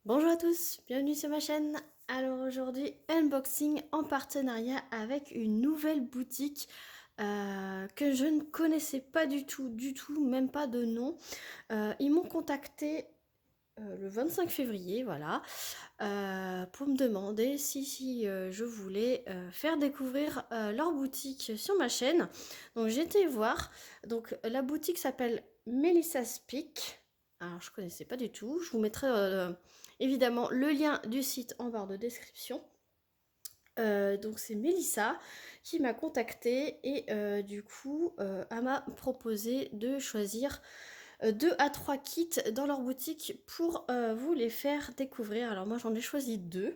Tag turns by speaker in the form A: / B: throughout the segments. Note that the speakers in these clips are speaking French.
A: Bonjour à tous, bienvenue sur ma chaîne. Alors aujourd'hui, unboxing en partenariat avec une nouvelle boutique que je ne connaissais pas du tout, même pas de nom. Ils m'ont contacté le 25 février, voilà, pour me demander si je voulais faire découvrir leur boutique sur ma chaîne. Donc j'ai été voir. Donc la boutique s'appelle Melissa Speak. Alors je connaissais pas du tout. Je vous mettrai évidemment le lien du site en barre de description. Donc c'est Melissa qui m'a contacté et du coup elle m'a proposé de choisir 2 à 3 kits dans leur boutique pour vous les faire découvrir. Alors moi j'en ai choisi 2.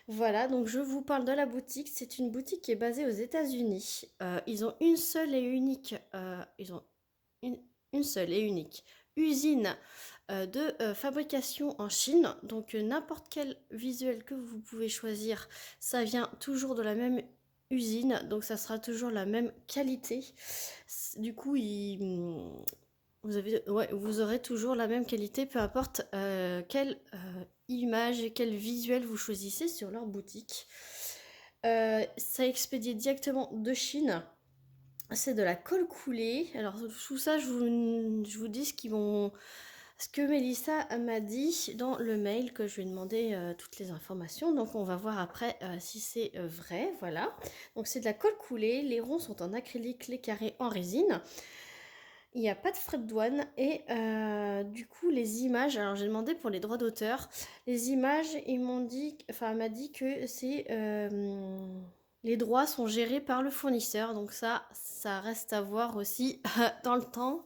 A: Voilà, donc je vous parle de la boutique. C'est une boutique qui est basée aux États-Unis. Ils ont une seule et unique, une, une seule et unique usine de fabrication en Chine. Donc n'importe quel visuel que vous pouvez choisir, ça vient toujours de la même usine, donc ça sera toujours la même qualité. Du coup, vous aurez toujours la même qualité, peu importe quelle image et quel visuel vous choisissez sur leur boutique. Ça est expédié directement de Chine. C'est de la colle coulée. Alors tout ça, je vous dis ce que Mélissa m'a dit dans le mail que je lui ai demandé toutes les informations. Donc on va voir après si c'est vrai. Voilà. Donc c'est de la colle coulée. Les ronds sont en acrylique, les carrés en résine. Il n'y a pas de frais de douane et du coup les images, alors j'ai demandé pour les droits d'auteur, les images ils m'ont dit, enfin elle m'a dit que les droits sont gérés par le fournisseur, donc ça reste à voir aussi dans le temps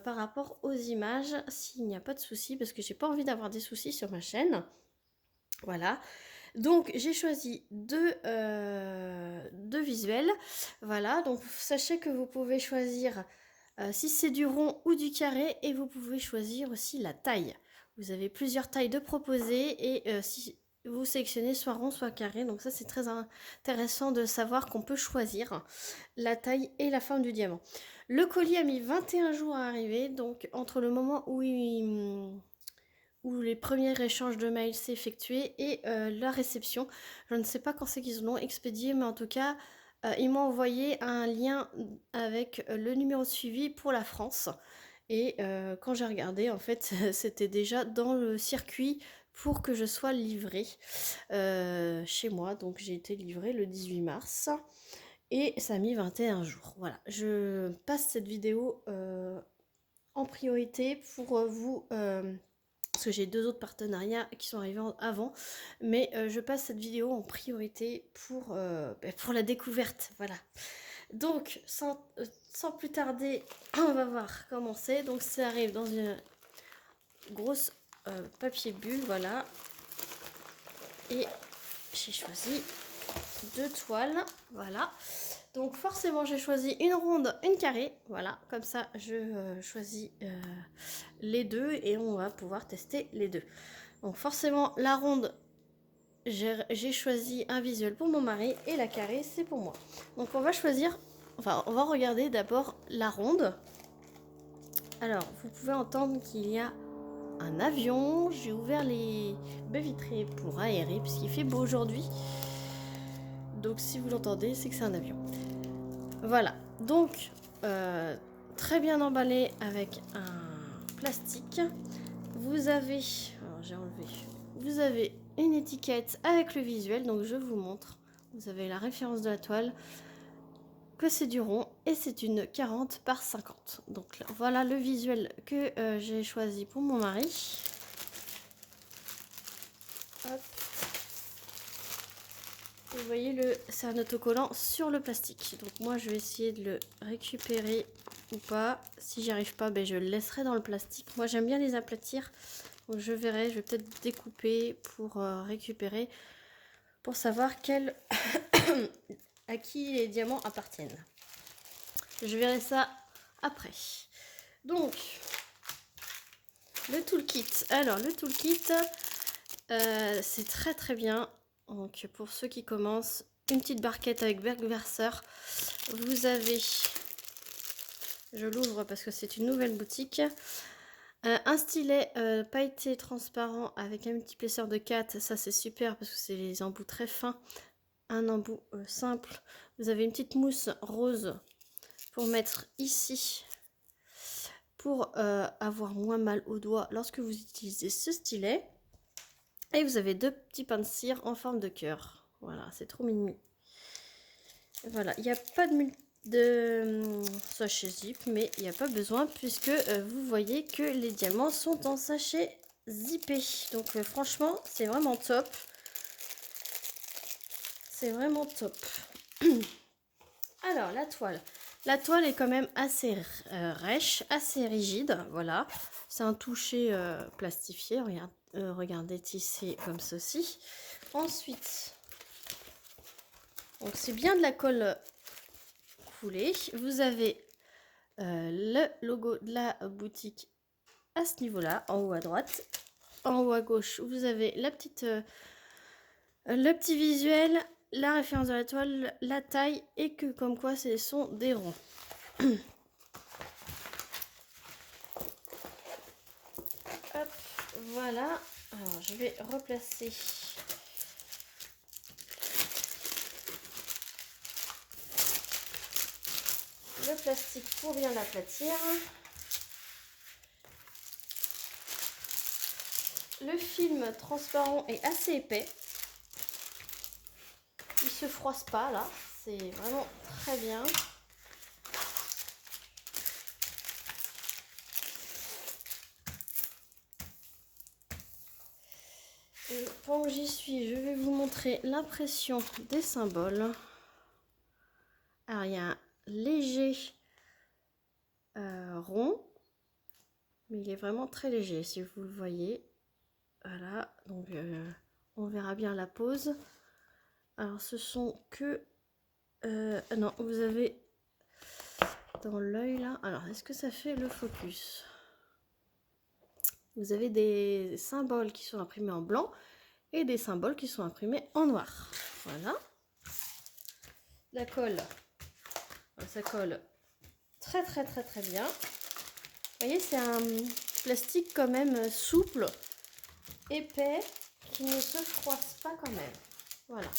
A: par rapport aux images, s'il n'y a pas de soucis, parce que j'ai pas envie d'avoir des soucis sur ma chaîne. Voilà, donc j'ai choisi deux visuels. Voilà, donc sachez que vous pouvez choisir si c'est du rond ou du carré, et vous pouvez choisir aussi la taille. Vous avez plusieurs tailles de proposer et si vous sélectionnez soit rond soit carré, donc ça c'est très intéressant de savoir qu'on peut choisir la taille et la forme du diamant. Le colis a mis 21 jours à arriver, donc entre le moment où les premiers échanges de mails s'est effectué et la réception. Je ne sais pas quand c'est qu'ils l'ont expédié, mais en tout cas, ils m'ont envoyé un lien avec le numéro de suivi pour la France. Et quand j'ai regardé, en fait, c'était déjà dans le circuit pour que je sois livrée chez moi. Donc j'ai été livrée le 18 mars et ça a mis 21 jours. Voilà, je passe cette vidéo en priorité pour vous parce que j'ai 2 autres partenariats qui sont arrivés avant, mais je passe cette vidéo en priorité pour la découverte, voilà. Donc, sans plus tarder, on va voir comment c'est. Donc, ça arrive dans une grosse papier bulle, voilà. Et j'ai choisi 2 toiles, voilà. Donc forcément j'ai choisi une ronde, une carrée, voilà, comme ça je choisis les deux et on va pouvoir tester les deux. Donc forcément la ronde, j'ai choisi un visuel pour mon mari et la carrée c'est pour moi. Donc on va choisir, enfin on va regarder d'abord la ronde. Alors vous pouvez entendre qu'il y a un avion, j'ai ouvert les baies vitrées pour aérer puisqu'il fait beau aujourd'hui. Donc si vous l'entendez c'est que c'est un avion. Voilà, donc très bien emballé avec un plastique. Vous avez, alors j'ai enlevé, vous avez une étiquette avec le visuel, donc je vous montre. Vous avez la référence de la toile, que c'est du rond et c'est une 40 par 50. Donc là, voilà le visuel que j'ai choisi pour mon mari. Hop. Vous voyez, c'est un autocollant sur le plastique. Donc moi, je vais essayer de le récupérer ou pas. Si j'y arrive pas, ben, je le laisserai dans le plastique. Moi, j'aime bien les aplatir. Donc je verrai, je vais peut-être découper pour récupérer, pour savoir à qui les diamants appartiennent. Je verrai ça après. Donc, le toolkit. Alors, le toolkit, c'est très très bien. Donc pour ceux qui commencent, une petite barquette avec bergverseur. Vous avez, je l'ouvre parce que c'est une nouvelle boutique, Un stylet pailleté transparent avec un multiplesseur de 4, ça c'est super parce que c'est les embouts très fins. Un embout simple. Vous avez une petite mousse rose pour mettre ici pour avoir moins mal aux doigts lorsque vous utilisez ce stylet. Et vous avez 2 petits pains de cire en forme de cœur. Voilà, c'est trop mignon. Voilà, il n'y a pas de sachet zip, mais il n'y a pas besoin puisque vous voyez que les diamants sont en sachet zippé. Donc franchement, c'est vraiment top. C'est vraiment top. Alors, la toile. La toile est quand même assez rêche, assez rigide. Voilà, c'est un toucher plastifié. Regardez, tissé comme ceci. Ensuite, donc c'est bien de la colle coulée. Vous avez le logo de la boutique à ce niveau-là, en haut à droite. En haut à gauche, vous avez la petite, le petit visuel, la référence de la toile, la taille et que comme quoi ce sont des ronds. Hop, voilà. Alors je vais replacer le plastique pour bien l'aplatir. Le film transparent est assez épais. Il se froisse pas là, c'est vraiment très bien. Et pendant que j'y suis, je vais vous montrer l'impression des symboles. Alors il y a un léger rond, mais il est vraiment très léger si vous le voyez. Voilà, donc on verra bien la pose. Alors ce sont que... non, vous avez dans l'œil là... Alors est-ce que ça fait le focus? Vous avez des symboles qui sont imprimés en blanc et des symboles qui sont imprimés en noir. Voilà. La colle, ça colle très bien. Vous voyez, c'est un plastique quand même souple, épais, qui ne se froisse pas quand même. Voilà.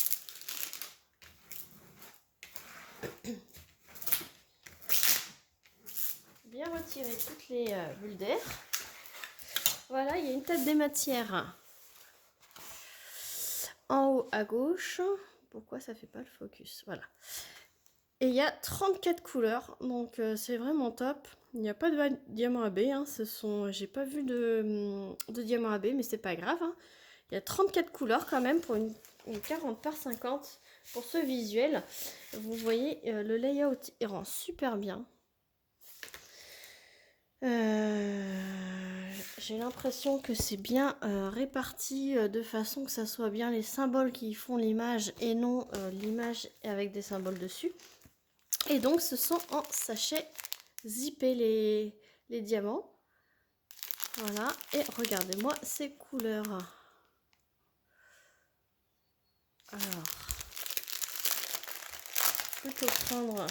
A: Bien retirer toutes les bulles d'air. Voilà, il y a une table des matières en haut à gauche. Pourquoi ça fait pas le focus? Voilà. Et il y a 34 couleurs, donc c'est vraiment top. Il n'y a pas de diamant AB, hein. J'ai pas vu de diamant AB, mais c'est pas grave. Hein. Il y a 34 couleurs quand même pour une 40 par 50 pour ce visuel. Vous voyez, le layout il rend super bien. J'ai l'impression que c'est bien réparti de façon que ça soit bien les symboles qui font l'image et non l'image avec des symboles dessus. Et donc ce sont en sachet zippé les diamants. Voilà, et regardez-moi ces couleurs. Alors, plutôt prendre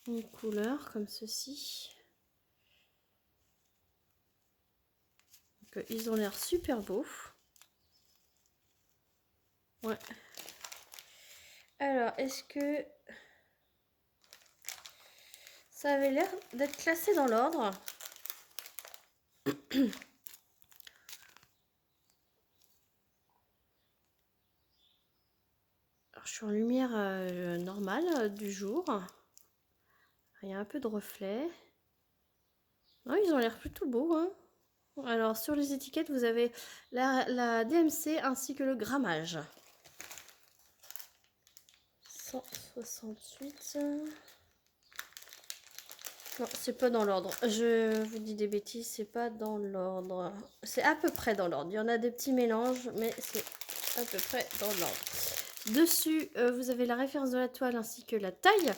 A: une couleur comme ceci. Donc, ils ont l'air super beaux. Ouais. Alors, est-ce que ça avait l'air d'être classé dans l'ordre? Alors, je suis en lumière normale du jour. Il y a un peu de reflet. Non, ils ont l'air plutôt beaux, hein. Alors, sur les étiquettes, vous avez la DMC ainsi que le grammage. 168. Non, c'est pas dans l'ordre. Je vous dis des bêtises, c'est pas dans l'ordre. C'est à peu près dans l'ordre. Il y en a des petits mélanges, mais c'est à peu près dans l'ordre. Dessus, vous avez la référence de la toile ainsi que la taille.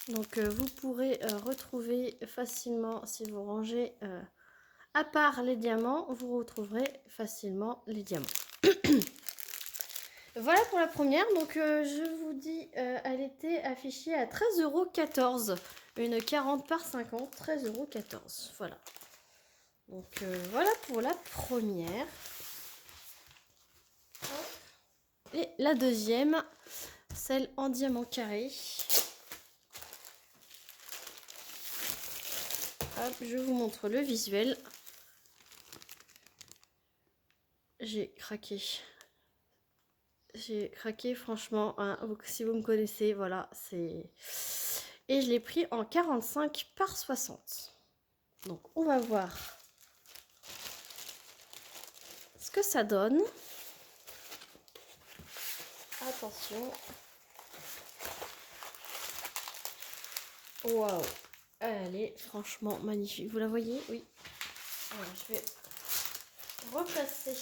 A: Donc, vous pourrez retrouver facilement, si vous rangez, à part les diamants, vous retrouverez facilement les diamants. Voilà pour la première. Donc, je vous dis, elle était affichée à 13,14 €. Une 40 par 50, 13,14 €. Voilà. Donc voilà pour la première. Et la deuxième, celle en diamant carré. Hop, je vous montre le visuel. J'ai craqué. J'ai craqué franchement, hein, si vous me connaissez, voilà, c'est... Et je l'ai pris en 45 par 60. Donc on va voir ce que ça donne. Attention. Waouh. Elle est franchement magnifique. Vous la voyez? Oui. Alors, je vais replacer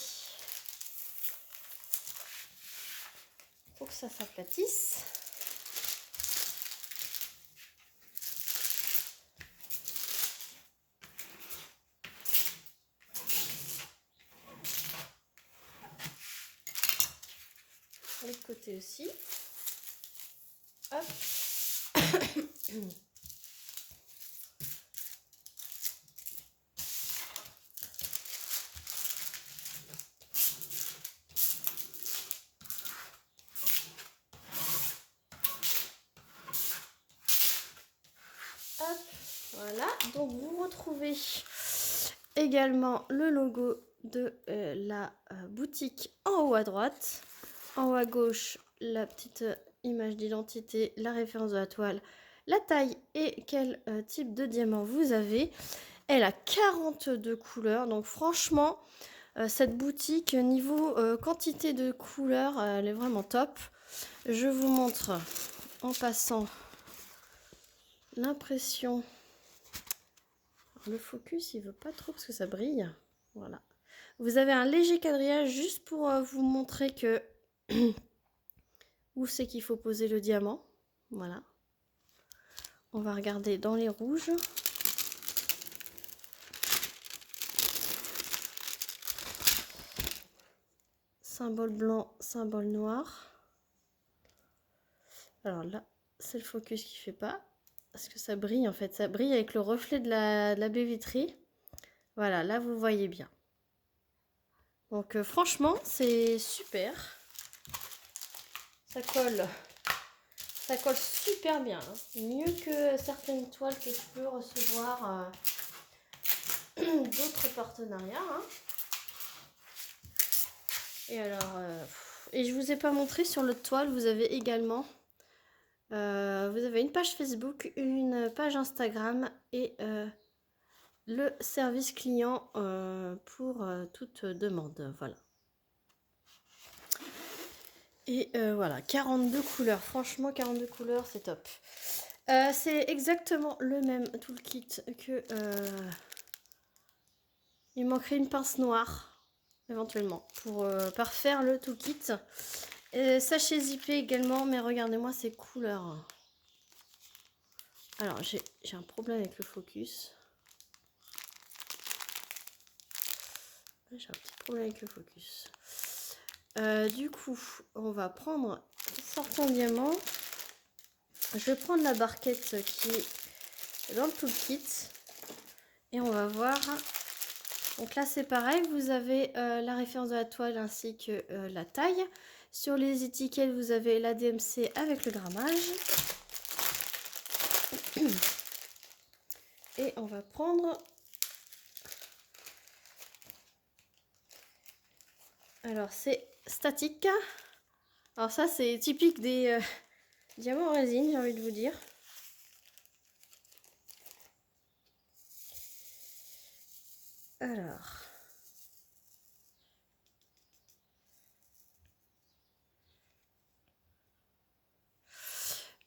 A: pour que ça s'aplatisse. De l'autre côté aussi. Hop. Hop, voilà. Donc vous retrouvez également le logo de la boutique en haut à droite. En haut à gauche, la petite image d'identité, la référence de la toile, la taille et quel type de diamant vous avez. Elle a 42 couleurs, donc franchement, cette boutique, niveau quantité de couleurs, elle est vraiment top. Je vous montre en passant l'impression. Le focus, il veut pas trop parce que ça brille. Voilà. Vous avez un léger quadrillage juste pour vous montrer que où c'est qu'il faut poser le diamant. Voilà. On va regarder dans les rouges. Symbole blanc, symbole noir. Alors là, c'est le focus qui fait pas. Parce que ça brille en fait. Ça brille avec le reflet de la baie vitrée. Voilà, là vous voyez bien. Donc franchement, c'est super. Ça colle. Ça colle super bien. Hein. Mieux que certaines toiles que je peux recevoir d'autres partenariats. Hein. Et alors, et je vous ai pas montré sur l'autre toile, vous avez également, vous avez une page Facebook, une page Instagram et le service client pour toute demande. Voilà. Et voilà, 42 couleurs. Franchement, 42 couleurs, c'est top. C'est exactement le même toolkit que... il manquerait une pince noire. Éventuellement, pour parfaire le toolkit. Sachet zippé également, mais regardez-moi ces couleurs. Alors, j'ai un problème avec le focus. J'ai un petit problème avec le focus. Du coup, on va prendre certains diamants. Je vais prendre la barquette qui est dans le toolkit. Et on va voir... Donc là, c'est pareil, vous avez la référence de la toile ainsi que la taille. Sur les étiquettes, vous avez la DMC avec le grammage. Et on va prendre... Alors, c'est statique. Alors ça, c'est typique des diamants en résine, j'ai envie de vous dire. Alors...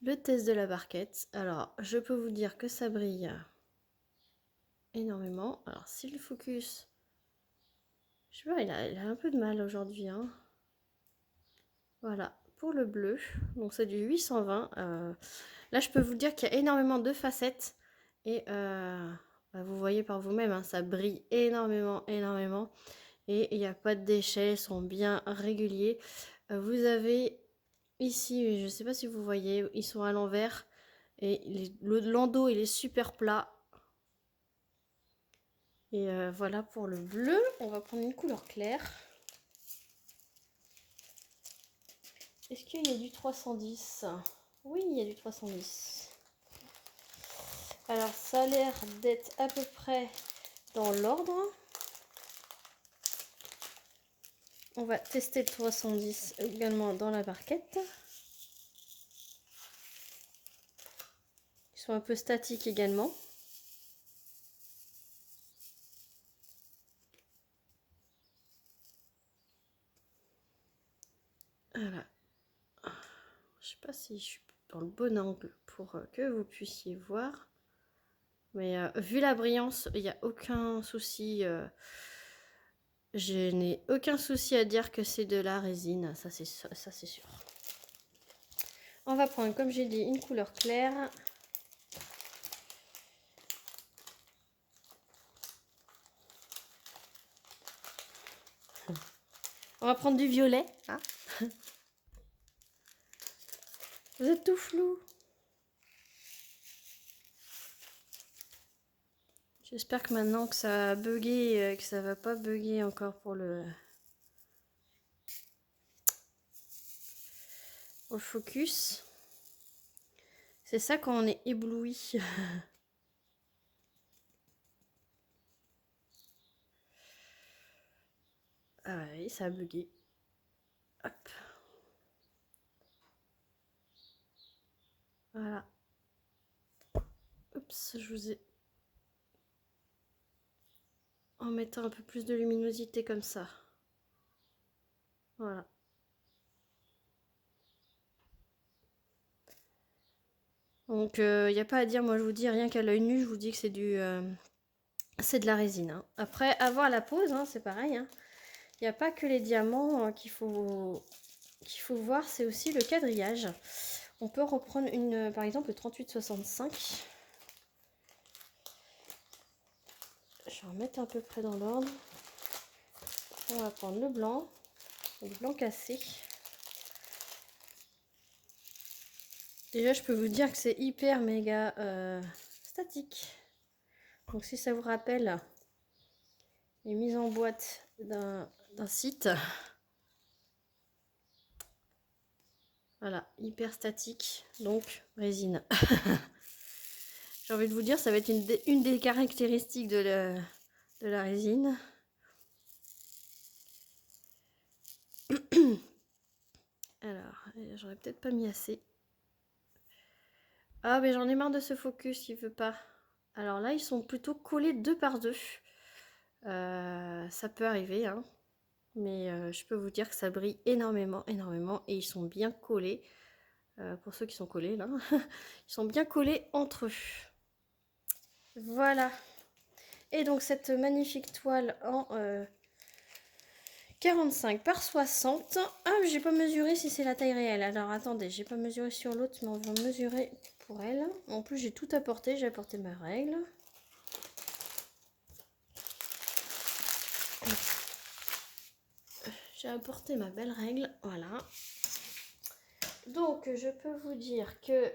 A: Le test de la barquette. Alors, je peux vous dire que ça brille énormément. Alors, si le focus... Je sais pas, il a un peu de mal aujourd'hui. Hein. Voilà, pour le bleu. Donc, c'est du 820. Là, je peux vous dire qu'il y a énormément de facettes. Et bah, vous voyez par vous-même, hein, ça brille énormément, énormément. Et il n'y a pas de déchets, ils sont bien réguliers. Vous avez... Ici, je ne sais pas si vous voyez, ils sont à l'envers et l'endos il est super plat. Et voilà pour le bleu. On va prendre une couleur claire. Est-ce qu'il y a du 310? Oui, il y a du 310. Alors, ça a l'air d'être à peu près dans l'ordre. On va tester le 310 également dans la barquette. Ils sont un peu statiques également. Voilà. Je sais pas si je suis dans le bon angle pour que vous puissiez voir. Mais vu la brillance, il n'y a aucun souci. Je n'ai aucun souci à dire que c'est de la résine. Ça, c'est sûr. On va prendre, comme j'ai dit, une couleur claire. On va prendre du violet. Hein. Vous êtes tout flou. J'espère que maintenant que ça a bugué, que ça va pas bugger encore pour le focus. C'est ça quand on est ébloui. Ah oui, ça a bugué. Hop. Voilà. Oups, je vous ai... En mettant un peu plus de luminosité comme ça. Voilà. Donc, il n'y a pas à dire, moi je vous dis, rien qu'à l'œil nu, je vous dis que c'est c'est de la résine. Hein. Après, avoir la pose, hein, c'est pareil. Hein. Il n'y a pas que les diamants qu'il faut voir, c'est aussi le quadrillage. On peut reprendre par exemple le 3865. Je vais remettre à peu près dans l'ordre. On va prendre le blanc cassé. Déjà, je peux vous dire que c'est hyper méga statique. Donc, si ça vous rappelle les mises en boîte d'un site, voilà, hyper statique, donc résine. J'ai envie de vous dire, ça va être une des caractéristiques de la résine. Alors, j'aurais peut-être pas mis assez. Ah, mais j'en ai marre de ce focus, il veut pas. Alors là, ils sont plutôt collés 2 par 2. Ça peut arriver, hein. Mais je peux vous dire que ça brille énormément, énormément. Et ils sont bien collés. Pour ceux qui sont collés, là. Ils sont bien collés entre eux. Voilà. Et donc, cette magnifique toile en 45 par 60. Ah, mais j'ai pas mesuré si c'est la taille réelle. Alors, attendez, j'ai pas mesuré sur l'autre, mais on va mesurer pour elle. En plus, j'ai tout apporté. J'ai apporté ma règle. J'ai apporté ma belle règle. Voilà. Donc, je peux vous dire que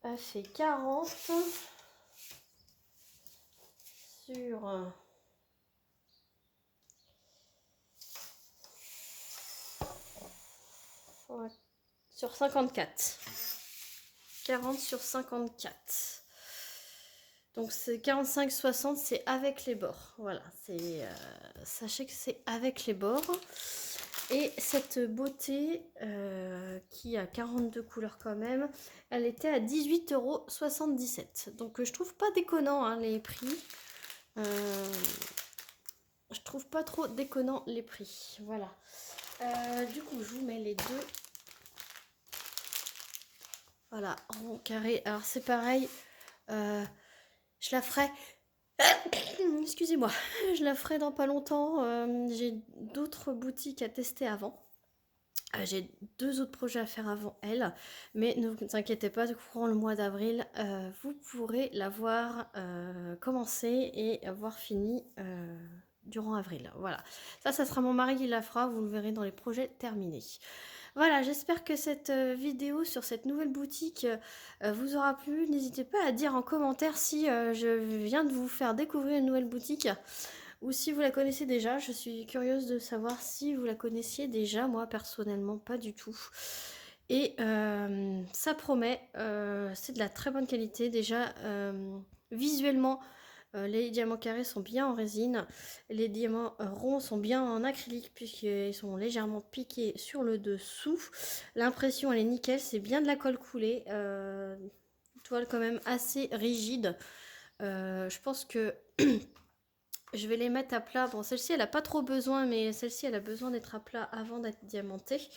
A: elle fait 40 sur 54. 40 sur 54. Donc c'est 45-60, c'est avec les bords. Voilà, sachez que c'est avec les bords. Et cette beauté qui a 42 couleurs quand même, elle était à 18,77 €. Donc je trouve pas déconnant hein, les prix. Je trouve pas trop déconnant les prix. Voilà. Du coup, je vous mets les deux. Voilà, en carré. Alors c'est pareil. Je la ferai. Excusez-moi, je la ferai dans pas longtemps. J'ai d'autres boutiques à tester avant. J'ai 2 autres projets à faire avant elle. Mais ne vous inquiétez pas, courant le mois d'avril, vous pourrez la voir commencer et avoir fini durant avril. Voilà. Ça sera mon mari qui la fera. Vous le verrez dans les projets terminés. Voilà, j'espère que cette vidéo sur cette nouvelle boutique vous aura plu. N'hésitez pas à dire en commentaire si je viens de vous faire découvrir une nouvelle boutique ou si vous la connaissez déjà. Je suis curieuse de savoir si vous la connaissiez déjà. Moi, personnellement, pas du tout. Et ça promet, c'est de la très bonne qualité. Déjà, visuellement, les diamants carrés sont bien en résine. Les diamants ronds sont bien en acrylique puisqu'ils sont légèrement piqués sur le dessous. L'impression, elle est nickel. C'est bien de la colle coulée. Toile quand même assez rigide. Je pense que je vais les mettre à plat. Bon, celle-ci, elle a pas trop besoin, mais celle-ci, elle a besoin d'être à plat avant d'être diamantée.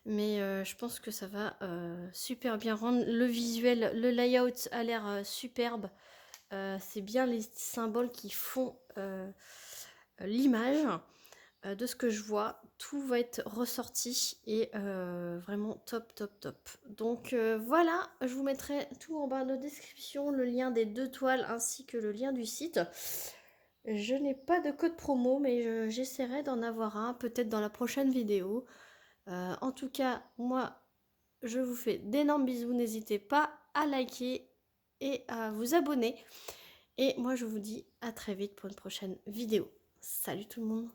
A: Mais je pense que ça va super bien rendre le visuel. Le layout a l'air superbe. C'est bien les symboles qui font l'image de ce que je vois. Tout va être ressorti et vraiment top, top, top. Donc voilà, je vous mettrai tout en barre de description, le lien des 2 toiles ainsi que le lien du site. Je n'ai pas de code promo, mais j'essaierai d'en avoir un, peut-être dans la prochaine vidéo. En tout cas, moi, je vous fais d'énormes bisous. N'hésitez pas à liker et à vous abonner. Et moi, je vous dis à très vite pour une prochaine vidéo. Salut tout le monde!